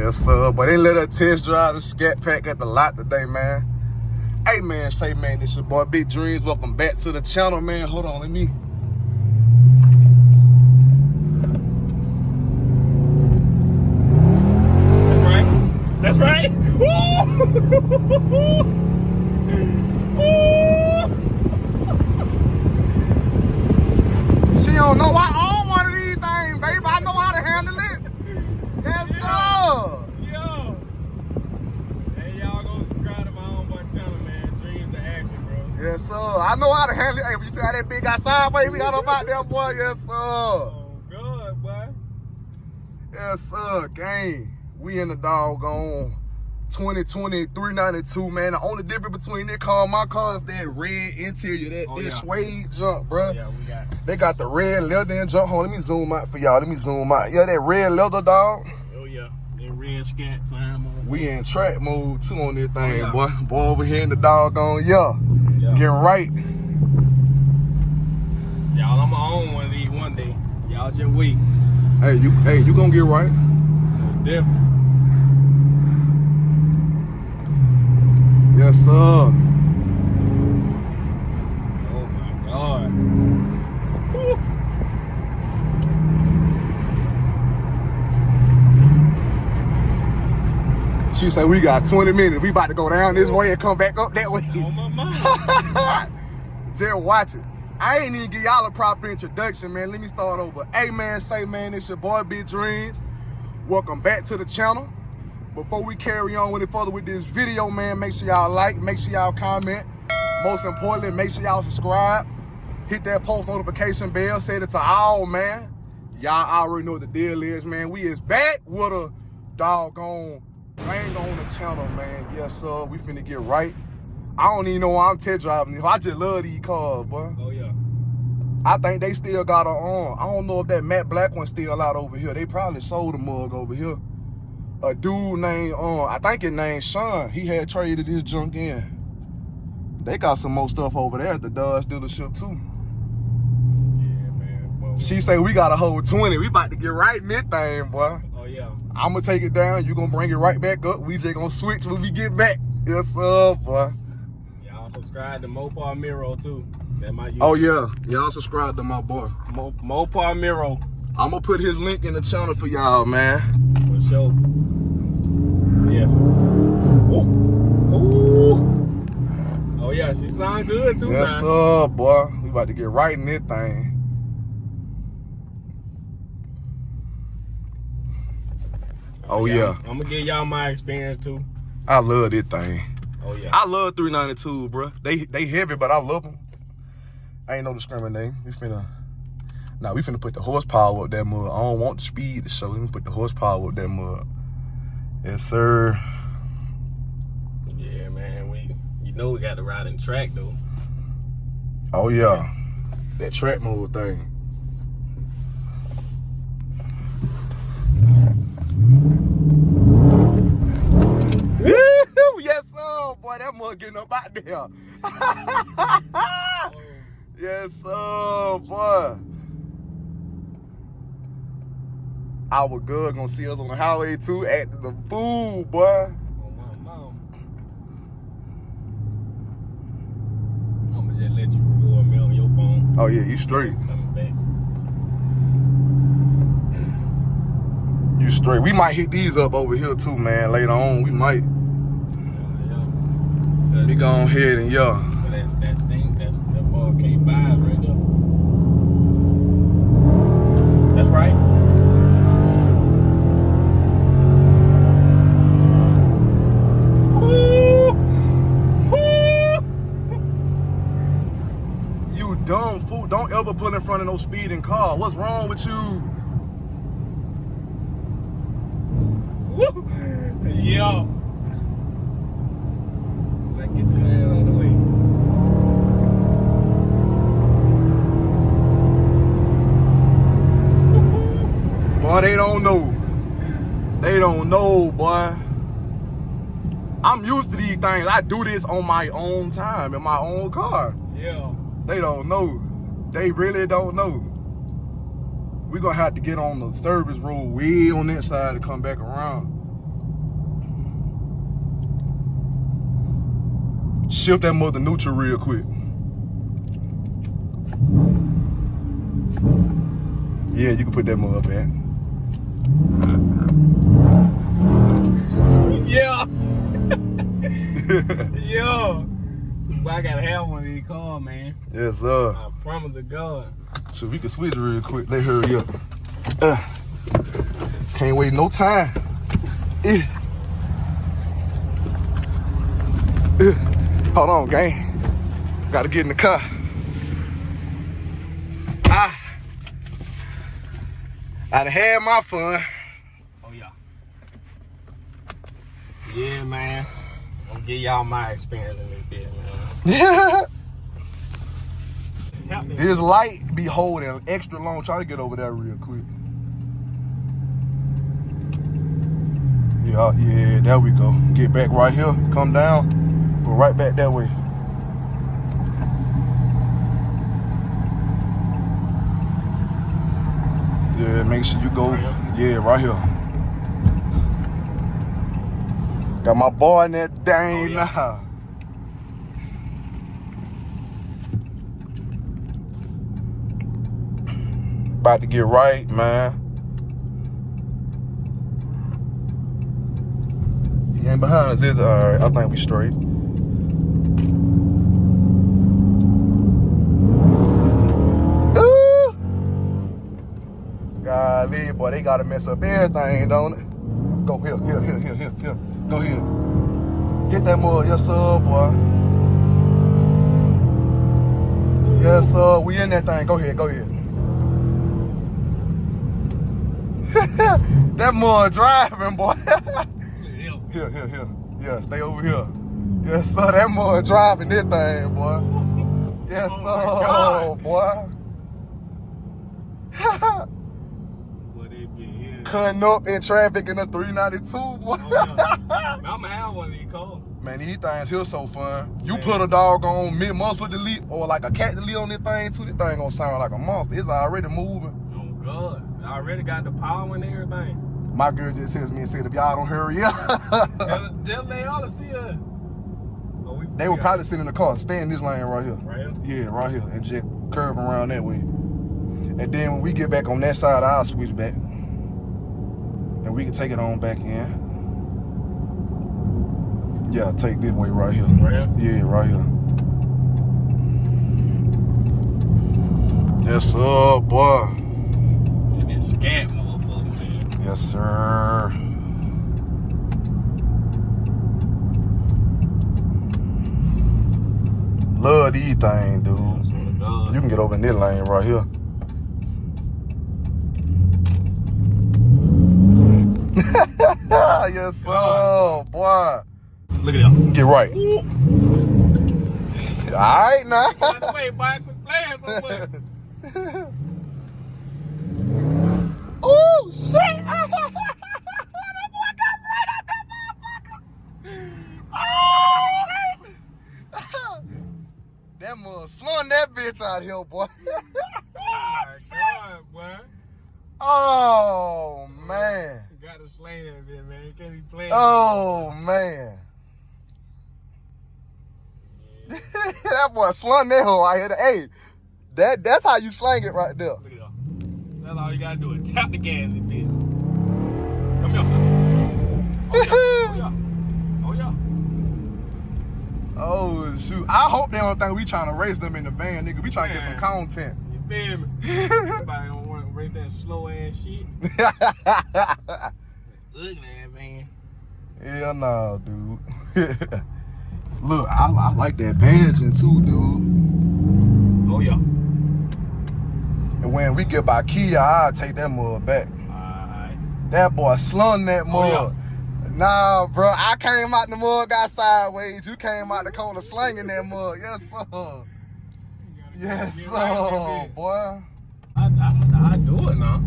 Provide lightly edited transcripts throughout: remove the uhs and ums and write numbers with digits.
Yes, sir. But they let her test drive the Scatpack at the lot today, man. Hey, man, say, man, this your boy Big Dreams. Welcome back to the channel, man. Hold on, let me. That's right. She don't know I own one of these things, baby. I know how to handle it. Yes, sir. Yo. Hey, y'all go subscribe to my own boy channel, man. Dreams to action, bro. Yes, sir. I know how to handle it. Hey, you see how that big outside, baby? We got up out there, boy. Yes, sir. Oh, good, boy. Yes, sir. Gang. We in the doggone 2020 392, man. The only difference between this car and my car is that red interior, that suede jump, bro. Yeah, we got it. They got the red leather and jump. Hold on, let me zoom out for y'all. Let me zoom out. Yeah, that red leather, dog. Oh, yeah. That red scat sign mode. We in track mode, too, on this thing, yeah. boy. Boy, over here in the doggone, yeah. Getting right. Y'all, I'ma own one of these one day. Y'all just wait. Hey, you gonna get right. Most definitely. Yes, sir. Oh my God. Woo. She said we got 20 minutes. We about to go down this way and come back up that way. On my mind. Just watch it. I ain't even give y'all a proper introduction, man. Let me start over. Hey, man, say, man, it's your boy Big Dreams. Welcome back to the channel. Before we carry on any further with this video, man, make sure y'all like, make sure y'all comment. Most importantly, make sure y'all subscribe. Hit that post notification bell. Set it to all, man. Y'all already know what the deal is, man. We is back with a doggone bang on the channel, man. Yes, sir. We finna get right. I don't even know why I'm test driving these. I just love these cars, boy. Oh, yeah. I think they still got her on. I don't know if that matte black one's still out over here. They probably sold a mug over here. A dude named, I think his named Sean, he had traded his junk in. They got some more stuff over there at the Dodge dealership too. Yeah, man. Well, She say we got a whole 20. We about to get right in this thing, boy. oh, yeah. I'm gonna take it down. You gonna bring it right back up. We just gonna switch when we get back. Yes, sir, boy. Y'all subscribe to Mopar Miro too. That my YouTube. Oh, yeah. Y'all subscribe to my boy. Mopar Miro. I'm gonna put his link in the channel for y'all, man. For sure. Yes. Ooh. Ooh. Oh yeah, she sound good too. Yes, sir, boy. We about to get right in this thing. Oh yeah. I'm gonna give y'all my experience too. I love this thing. Oh yeah. I love 392, bro. They heavy, but I love them. I ain't no discriminating. We finna put the horsepower up that mud. I don't want the speed to show. Let me put the horsepower up that mud. Yes, sir. Yeah, man. You know we got to ride in track though. Oh yeah. That track mode thing. Yes, sir. Boy, that mud getting up out there. Yes, sir, boy. Our good gonna see us on the highway too, acting the fool, boy. Oh my mom. I'ma just let you record me on your phone. Oh yeah, you straight. Coming back. You straight. We might hit these up over here too, man. Later on, we might. Yeah. We go ahead and yeah. That stink. That's the K5 right there. That's right. You dumb fool. Don't ever put in front of no speeding car. What's wrong with you? Yo. Let's get your head out of the way. Boy, they don't know. They don't know, boy. I'm used to these things. I do this on my own time in my own car. Yeah. They don't know. They really don't know. We're gonna have to get on the service road way on that side to come back around. Shift that mother neutral real quick. Yeah, you can put that mother up, man. Yeah. Yo. I gotta have one of these cars, man. Yes, sir. I promise to God. So we can switch real quick. Let hurry up. Can't wait no time. Hold on, gang. Gotta get in the car. I done had my fun. Oh, yeah. Yeah, man. I'm gonna give y'all my experience in this bit, man. Yeah. Tap me. His light be holding extra long. Try to get over there real quick. Yeah, there we go. Get back right here. Come down. Go right back that way. Yeah, make sure you go. Yeah, right here. Got my boy in that thing now. About to get right, man. He ain't behind us, is it? All right, I think we straight. Ooh! Golly, boy, they gotta mess up everything, don't it? Go here. Go here. Get that mud, yes sir, boy. Yes sir, we in that thing. Go ahead. That mud driving, boy. Here. Yeah, stay over here. Yes, sir, that mud driving this thing, boy. Yes, sir, boy. What it be here? Cutting up in traffic in the 392, boy. Oh, yeah. Man, I'm gonna have one of these cars. Man, these things here so fun. You put a dog on mid-muscle delete or like a cat delete on this thing too, this thing gonna sound like a monster. It's already moving. Oh, God. I already got the power and everything. My girl just hits me and said, if y'all don't hurry up. They ought to see us. Oh, They would probably sit in the car, stay in this lane right here. Right here? Yeah, right here, and just curve around that way. And then when we get back on that side, I'll switch back. And we can take it on back in. Yeah, take this way right here. Right here? Yeah, right here. Yes, sir, boy. And that scat motherfucker, man. Yes, sir. Love these things, dude. I swear to God. You can get over in this lane right here. Yes, sir, boy. Look at that. Get right. All right, now. Wait, boy, I quit playing so much. Oh, shit. That boy got right out that motherfucker. Oh, shit. That mother slung that bitch out here, boy. Oh, my God, boy. Oh, man. You gotta slang that bit, man. You can't be playing. Oh, man. Yeah. That boy slung that hoe out here. Hey, that's how you slang it right there. Look at that. That's all you gotta do is tap the gas a bit. Come here. Oh, yeah. Oh, shoot. I hope they don't think we trying to race them in the van, nigga. We trying to get some content. You feel me? Everybody don't want to race that slow ass shit. Look at that, man. Hell no, dude. Look, I like that badging too, dude. Oh, yeah. And when we get by Kia, I'll take that mud back. Alright. That boy slung that mud. Oh, yeah. Nah, bro, I came out the mud, got sideways. You came out the corner slinging that mud. Yes, sir. Yes, sir, boy. I do it now.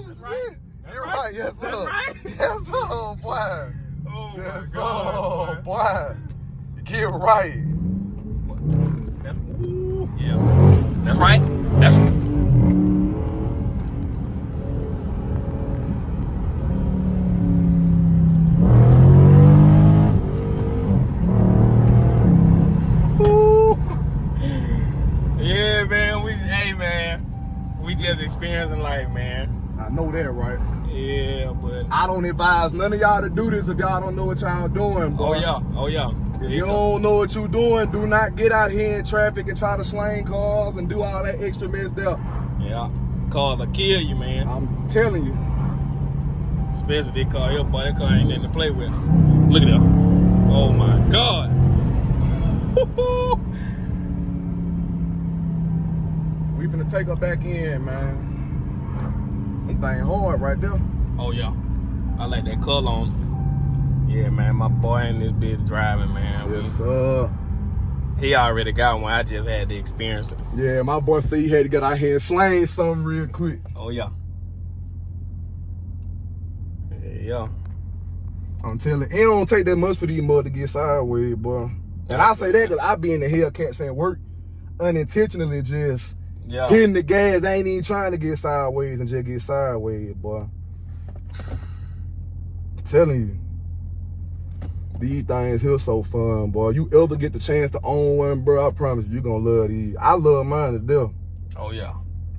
That's right. You're right, yes, sir. That's right. Yes, sir, boy. Oh, Yes, my sir, God, boy. Get right. Ooh. Yeah. That's right. That's I don't advise none of y'all to do this if y'all don't know what y'all doing, boy. Oh yeah. If you don't know what you doing, do not get out here in traffic and try to slang cars and do all that extra mess there. Yeah, cars will kill you, man. I'm telling you. Especially this car here, boy. That car ain't nothing to play with. Look at that. Oh my God. We finna take her back in, man. That thing hard right there. Oh yeah. I like that color on. Yeah, man, my boy in this bitch driving, man. Yes, sir. He already got one. I just had to experience it. Yeah, my boy said he had to get out here and slang something real quick. Oh, yeah. Yeah. I'm telling you, it don't take that much for these mother to get sideways, boy. And I say that because I be in the Hellcats at work unintentionally just hitting the gas. I ain't even trying to get sideways and just get sideways, boy. I'm telling you. These things here so fun, boy. You ever get the chance to own one, bro, I promise you gonna love these. I love mine to death. Oh, yeah.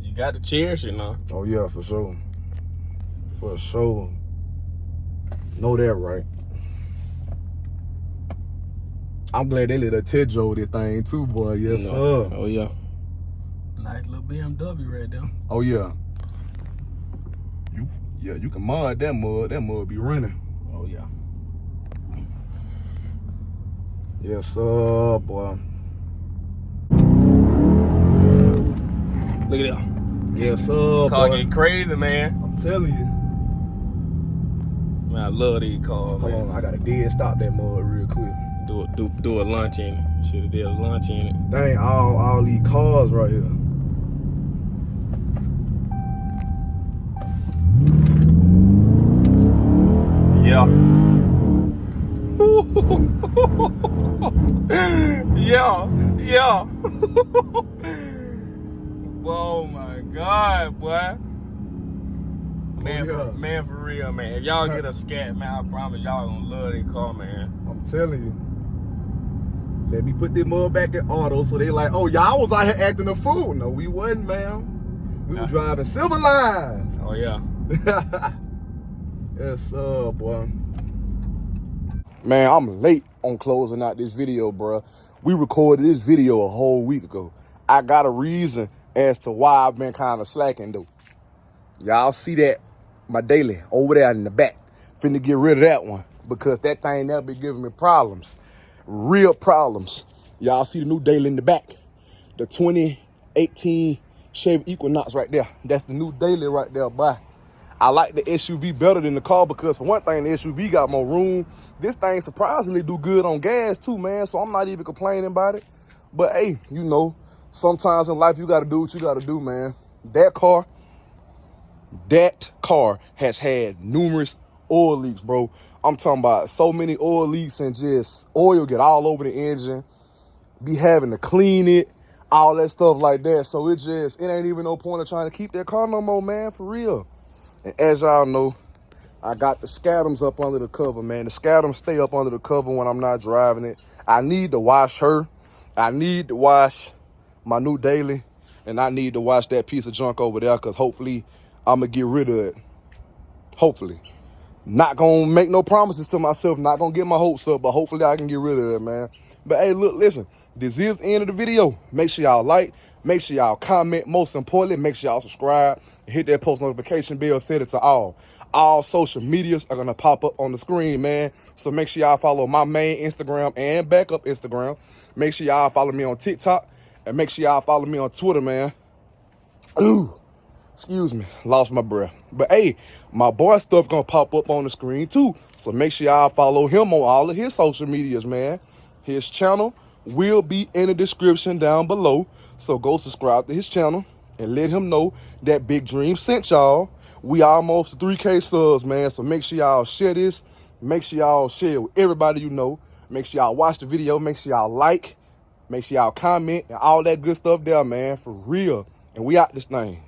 You got to cherish it now. Oh, yeah, for sure. For sure. Know that, right? I'm glad they let her Tejo this thing too, boy. Yes, sir. Oh, yeah. Nice little BMW right there. Oh, yeah. You can mod that mud. That mud be running. Oh, yeah. Yes, sir, boy. Look at that. Yes, sir, Car boy. get crazy, man. I'm telling you. Man, I love these cars, man. Hold on, I gotta dead stop that mud real quick. Do a lunch in it. Should have did a lunch in it. Dang, all these cars right here. Yeah. Yeah. Oh my God, boy. Man, for real, man. If y'all get a Scat, man, I promise y'all gonna love this car, man. I'm telling you. Let me put this mud back in auto so they like, oh, y'all was out here acting a fool. No, we wasn't, man. We were driving civilized. Oh, yeah. Yes, sir, boy. Man, I'm late on closing out this video, bro. We recorded this video a whole week ago. I got a reason as to why I've been kind of slacking, though. Y'all see that, my daily, over there in the back. Finna get rid of that one because that thing there be giving me problems. Real problems. Y'all see the new daily in the back. The 2018 Chevy Equinox right there. That's the new daily right there, boy. I like the SUV better than the car because for one thing, the SUV got more room. This thing surprisingly do good on gas too, man. So I'm not even complaining about it. But hey, you know, sometimes in life you gotta do what you gotta do, man. That car has had numerous oil leaks, bro. I'm talking about so many oil leaks and just oil get all over the engine, be having to clean it, all that stuff like that. So it ain't even no point of trying to keep that car no more, man, for real. And as y'all know, I got the Scatums up under the cover, man. The Scatums stay up under the cover when I'm not driving it. I need to wash her. I need to wash my new daily. And I need to wash that piece of junk over there because hopefully I'm going to get rid of it. Hopefully. Not going to make no promises to myself. Not going to get my hopes up, but hopefully I can get rid of it, man. But hey, look, listen. This is the end of the video. Make sure y'all like. Make sure y'all comment. Most importantly, make sure y'all subscribe. And hit that post notification bell. Set it to all. All social medias are going to pop up on the screen, man. So make sure y'all follow my main Instagram and backup Instagram. Make sure y'all follow me on TikTok. And make sure y'all follow me on Twitter, man. Ooh. Excuse me, lost my breath. But hey, my boy stuff gonna pop up on the screen too. So make sure y'all follow him on all of his social medias, man. His channel will be in the description down below. So go subscribe to his channel and let him know that Big Dream sent y'all. We almost 3K subs, man. So make sure y'all share this. Make sure y'all share it with everybody you know. Make sure y'all watch the video. Make sure y'all like. Make sure y'all comment and all that good stuff there, man. For real. And we out this thing.